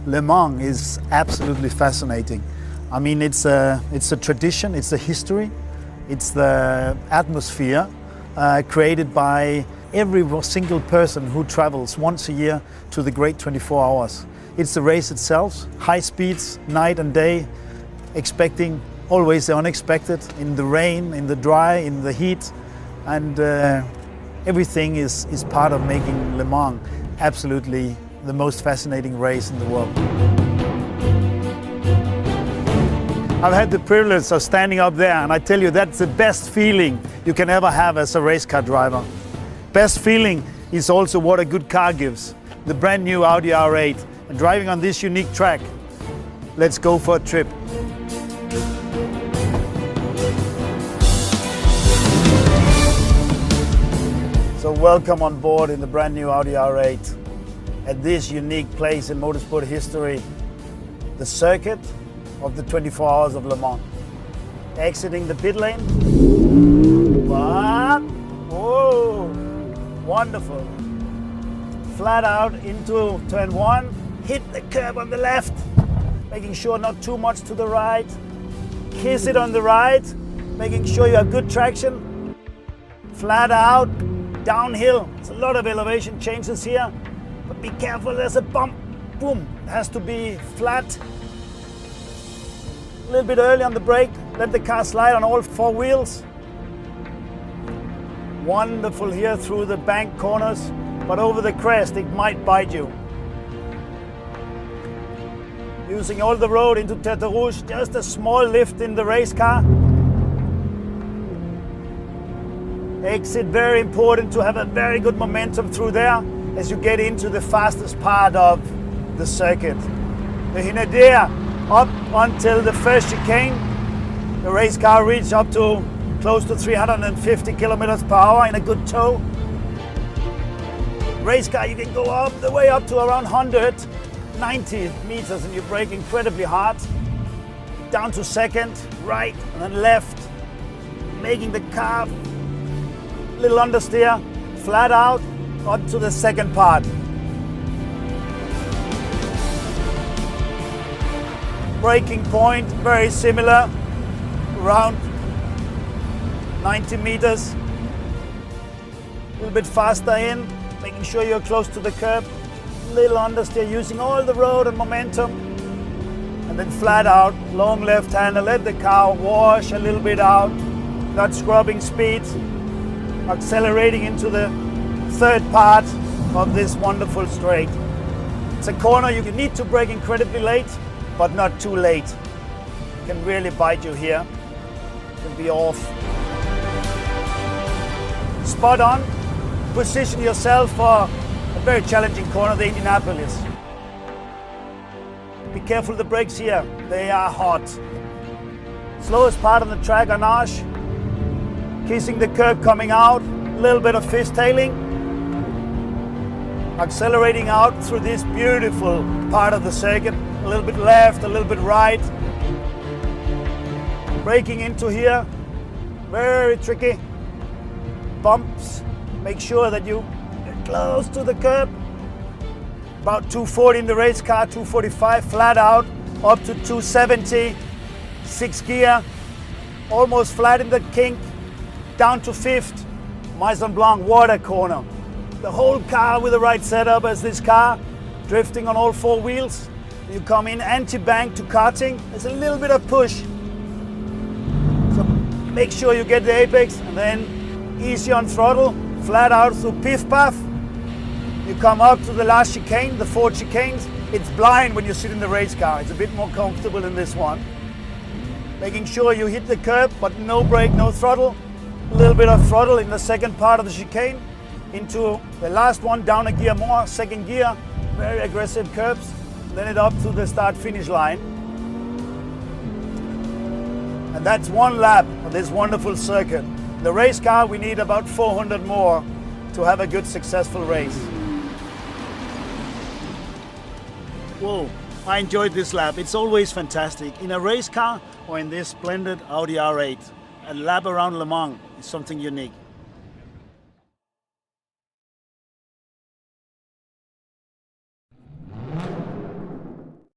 Le Mans is absolutely fascinating. I mean, it's a tradition, it's a history, it's the atmosphere created by every single person who travels once a year to the great 24 hours. It's the race itself, high speeds, night and day, expecting always the unexpected, in the rain, in the dry, in the heat, and everything is part of making Le Mans absolutely the most fascinating race in the world. I've had the privilege of standing up there, and I tell you, that's the best feeling you can ever have as a race car driver. Best feeling is also what a good car gives. The brand new Audi R8, and driving on this unique track. Let's go for a trip. So welcome on board in the brand new Audi R8 at this unique place in motorsport history, the circuit of the 24 hours of Le Mans. Exiting the pit lane, but, whoa, wonderful. Flat out into turn one, hit the curb on the left, making sure not too much to the right, kiss it on the right, making sure you have good traction, flat out, downhill. There's a lot of elevation changes here, but be careful, there's a bump, boom, it has to be flat. A little bit early on the brake, let the car slide on all four wheels. Wonderful here through the bank corners, but over the crest it might bite you. Using all the road into Tête Rouge, just a small lift in the race car. Exit, very important to have a very good momentum through there as you get into the fastest part of the circuit. The Hinadea up until the first chicane. The race car reached up to close to 350 kilometers per hour in a good tow. Race car, you can go up the way up to around 190 meters and you brake incredibly hard. Down to second, right, and then left, making the car little understeer, flat out, up to the second part. Braking point, very similar, around 90 meters. A little bit faster in, making sure you're close to the curb. Little understeer, using all the road and momentum. And then flat out, long left hander, let the car wash a little bit out, not scrubbing speed. Accelerating into the third part of this wonderful straight. It's a corner you need to brake incredibly late, but not too late. It can really bite you here. It can be off. Spot on. Position yourself for a very challenging corner, the Indianapolis. Be careful of the brakes here. They are hot. Slowest part on the track, Danish. Kissing the curb coming out, a little bit of fishtailing. Accelerating out through this beautiful part of the circuit. A little bit left, a little bit right. Braking into here, very tricky. Bumps, make sure that you get close to the curb. About 240 in the race car, 245 flat out, up to 270. 6 gear, almost flat in the kink. Down to fifth, Maison Blanc water corner. The whole car with the right setup as this car, drifting on all four wheels. You come in anti-bank to karting, there's a little bit of push. So make sure you get the apex and then easy on throttle, flat out through piff puff. You come up to the last chicane, the 4 chicanes. It's blind when you sit in the race car. It's a bit more comfortable in this one. Making sure you hit the curb, but no brake, no throttle. A little bit of throttle in the second part of the chicane into the last one, down a gear more, second gear, very aggressive curbs, then it up to the start-finish line. And that's one lap of this wonderful circuit. The race car, we need about 400 more to have a good, successful race. Whoa, I enjoyed this lap. It's always fantastic. In a race car or in this splendid Audi R8. A lap around Le Mans is something unique.